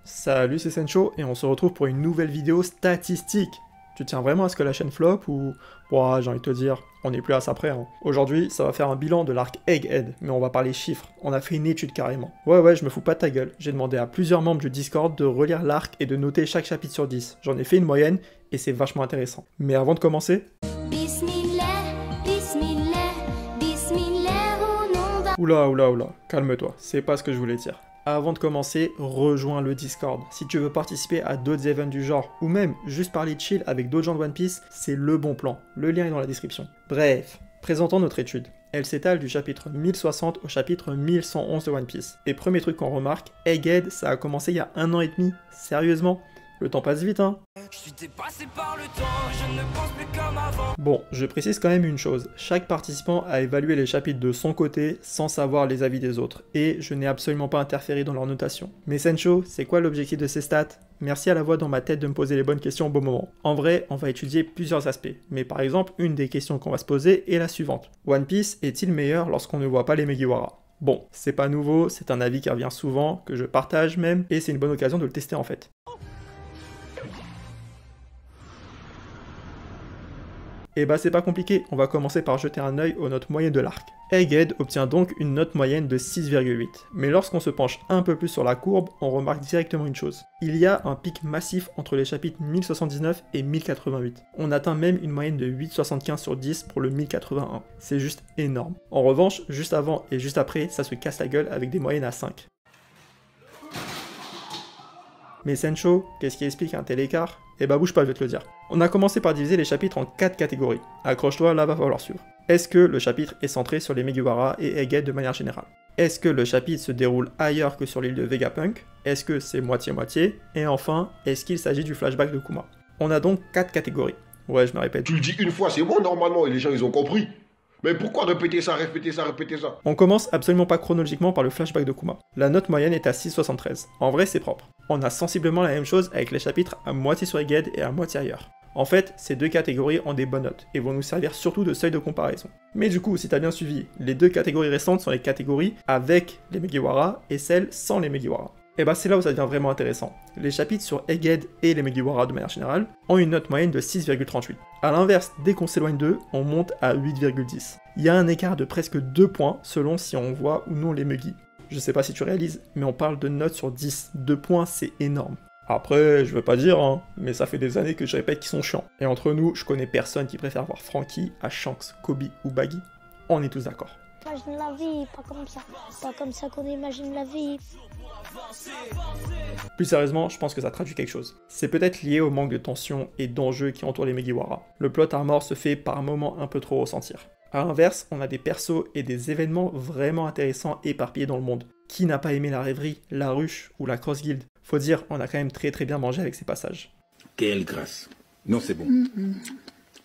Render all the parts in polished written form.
Salut, c'est Sencho et on se retrouve pour une nouvelle vidéo statistique. Tu tiens vraiment à ce que la chaîne flop ou... Ouah, j'ai envie de te dire, on n'est plus à ça près. Hein. Aujourd'hui, ça va faire un bilan de l'arc Egghead, mais on va parler chiffres. On a fait une étude carrément. Ouais, je me fous pas de ta gueule. J'ai demandé à plusieurs membres du Discord de relire l'arc et de noter chaque chapitre sur 10. J'en ai fait une moyenne et c'est vachement intéressant. Mais avant de commencer... Oula, calme-toi, c'est pas ce que je voulais dire. Avant de commencer, rejoins le Discord. Si tu veux participer à d'autres events du genre, ou même juste parler chill avec d'autres gens de One Piece, c'est le bon plan. Le lien est dans la description. Bref, présentons notre étude. Elle s'étale du chapitre 1060 au chapitre 1111 de One Piece. Et premier truc qu'on remarque, Egghead, ça a commencé il y a 1 an et demi. Sérieusement, le temps passe vite, hein. Je suis dépassé par le temps, je ne pense plus comme avant. Bon, je précise quand même une chose, chaque participant a évalué les chapitres de son côté sans savoir les avis des autres, et je n'ai absolument pas interféré dans leur notation. Mais Sencho, c'est quoi l'objectif de ces stats? Merci à la voix dans ma tête de me poser les bonnes questions au bon moment. En vrai, on va étudier plusieurs aspects, mais par exemple, une des questions qu'on va se poser est la suivante. One Piece est-il meilleur lorsqu'on ne voit pas les Megiwara? Bon, c'est pas nouveau, c'est un avis qui revient souvent, que je partage même, et c'est une bonne occasion de le tester en fait. Et bah c'est pas compliqué, on va commencer par jeter un œil aux notes moyennes de l'arc. Egghead obtient donc une note moyenne de 6,8. Mais lorsqu'on se penche un peu plus sur la courbe, on remarque directement une chose. Il y a un pic massif entre les chapitres 1079 et 1088. On atteint même une moyenne de 8,75 sur 10 pour le 1081. C'est juste énorme. En revanche, juste avant et juste après, ça se casse la gueule avec des moyennes à 5. Mais Sencho, qu'est-ce qui explique un tel écart? Eh bah bouge pas, je vais te le dire. On a commencé par diviser les chapitres en 4 catégories. Accroche-toi, là va falloir suivre. Est-ce que le chapitre est centré sur les Megiwara et Egghead de manière générale? Est-ce que le chapitre se déroule ailleurs que sur l'île de Vegapunk? Est-ce que c'est moitié-moitié? Et enfin, est-ce qu'il s'agit du flashback de Kuma? On a donc 4 catégories. Ouais, je me répète. Tu le dis une fois, c'est bon normalement, et les gens ils ont compris. Mais pourquoi répéter ça? On commence absolument pas chronologiquement par le flashback de Kuma. La note moyenne est à 6,73. En vrai, c'est propre. On a sensiblement la même chose avec les chapitres à moitié sur Egghead et à moitié ailleurs. En fait, ces deux catégories ont des bonnes notes, et vont nous servir surtout de seuil de comparaison. Mais du coup, si t'as bien suivi, les deux catégories restantes sont les catégories avec les Megiwara et celles sans les Megiwara. Et bah c'est là où ça devient vraiment intéressant. Les chapitres sur Egghead et les Megiwara de manière générale ont une note moyenne de 6,38. A l'inverse, dès qu'on s'éloigne d'eux, on monte à 8,10. Il y a un écart de presque 2 points selon si on voit ou non les Megi. Je sais pas si tu réalises, mais on parle de notes sur 10. 2 points, c'est énorme. Après, je veux pas dire, hein, mais ça fait des années que je répète qu'ils sont chiants. Et entre nous, je connais personne qui préfère voir Franky à Shanks, Kobe ou Baggy. On est tous d'accord. Imagine la vie, pas comme ça qu'on imagine la vie. Plus sérieusement, je pense que ça traduit quelque chose. C'est peut-être lié au manque de tension et d'enjeux qui entourent les Megiwara. Le plot armor se fait par moments un peu trop ressentir. A l'inverse, on a des persos et des événements vraiment intéressants éparpillés dans le monde. Qui n'a pas aimé la rêverie, la ruche ou la cross guild? Faut dire, on a quand même très bien mangé avec ces passages. Quelle grâce. Non, c'est bon.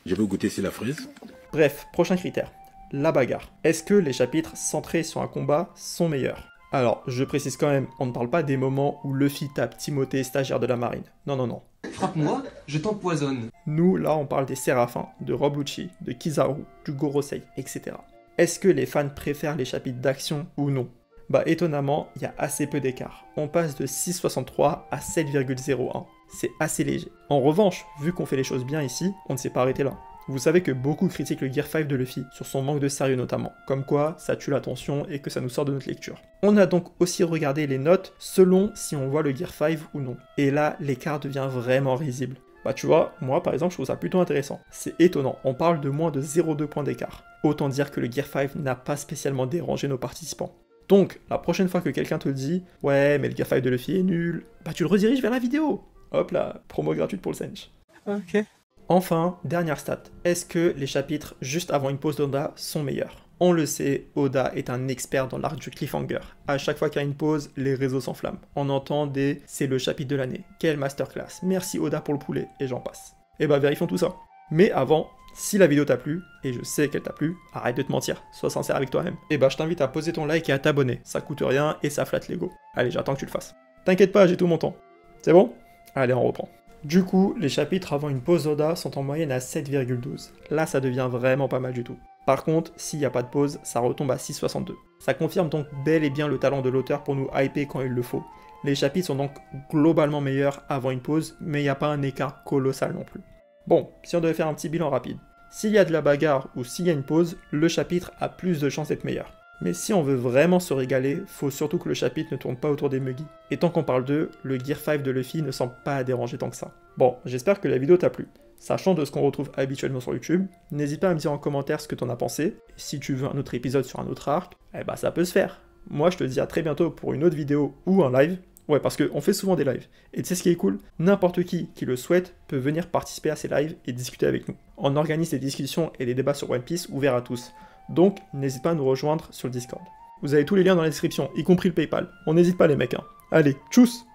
Je veux goûter si la fraise. Bref, prochain critère. La bagarre. Est-ce que les chapitres centrés sur un combat sont meilleurs? Alors, je précise quand même, on ne parle pas des moments où Luffy tape Timothée, stagiaire de la marine. Non. Frappe-moi, je t'empoisonne. Nous, là, on parle des Séraphins, de Rob Lucci, de Kizaru, du Gorosei, etc. Est-ce que les fans préfèrent les chapitres d'action ou non? Bah étonnamment, il y a assez peu d'écart. On passe de 6,63 à 7,01. C'est assez léger. En revanche, vu qu'on fait les choses bien ici, on ne s'est pas arrêté là. Vous savez que beaucoup critiquent le Gear 5 de Luffy, sur son manque de sérieux notamment, comme quoi ça tue l'attention et que ça nous sort de notre lecture. On a donc aussi regardé les notes selon si on voit le Gear 5 ou non. Et là, l'écart devient vraiment risible. Bah tu vois, moi par exemple je trouve ça plutôt intéressant. C'est étonnant, on parle de moins de 0,2 points d'écart. Autant dire que le Gear 5 n'a pas spécialement dérangé nos participants. Donc, la prochaine fois que quelqu'un te dit « Ouais, mais le Gear 5 de Luffy est nul », bah tu le rediriges vers la vidéo. Hop là, promo gratuite pour le Sench. Ok. Enfin, dernière stat, est-ce que les chapitres juste avant une pause d'Oda sont meilleurs? On le sait, Oda est un expert dans l'art du cliffhanger. À chaque fois qu'il y a une pause, les réseaux s'enflamment. On entend des « c'est le chapitre de l'année »,« quelle masterclass »,« merci Oda pour le poulet », et j'en passe. Et bah vérifions tout ça. Mais avant, si la vidéo t'a plu, et je sais qu'elle t'a plu, arrête de te mentir, sois sincère avec toi-même. Et bah je t'invite à poser ton like et à t'abonner, ça coûte rien et ça flatte l'ego. Allez, j'attends que tu le fasses. T'inquiète pas, j'ai tout mon temps. C'est bon? Allez, on reprend. Du coup, les chapitres avant une pause Oda sont en moyenne à 7,12. Là, ça devient vraiment pas mal du tout. Par contre, s'il n'y a pas de pause, ça retombe à 6,62. Ça confirme donc bel et bien le talent de l'auteur pour nous hyper quand il le faut. Les chapitres sont donc globalement meilleurs avant une pause, mais il n'y a pas un écart colossal non plus. Bon, si on devait faire un petit bilan rapide. S'il y a de la bagarre ou s'il y a une pause, le chapitre a plus de chances d'être meilleur. Mais si on veut vraiment se régaler, faut surtout que le chapitre ne tourne pas autour des muggy. Et tant qu'on parle d'eux, le Gear 5 de Luffy ne semble pas déranger tant que ça. Bon, j'espère que la vidéo t'a plu. Sachant de ce qu'on retrouve habituellement sur YouTube, n'hésite pas à me dire en commentaire ce que t'en as pensé. Et si tu veux un autre épisode sur un autre arc, eh bah ça peut se faire. Moi je te dis à très bientôt pour une autre vidéo ou un live. Ouais, parce qu'on fait souvent des lives. Et tu sais ce qui est cool? N'importe qui le souhaite peut venir participer à ces lives et discuter avec nous. On organise des discussions et des débats sur One Piece ouverts à tous. Donc, n'hésite pas à nous rejoindre sur le Discord. Vous avez tous les liens dans la description, y compris le PayPal. On n'hésite pas les mecs, hein. Allez, tchuss!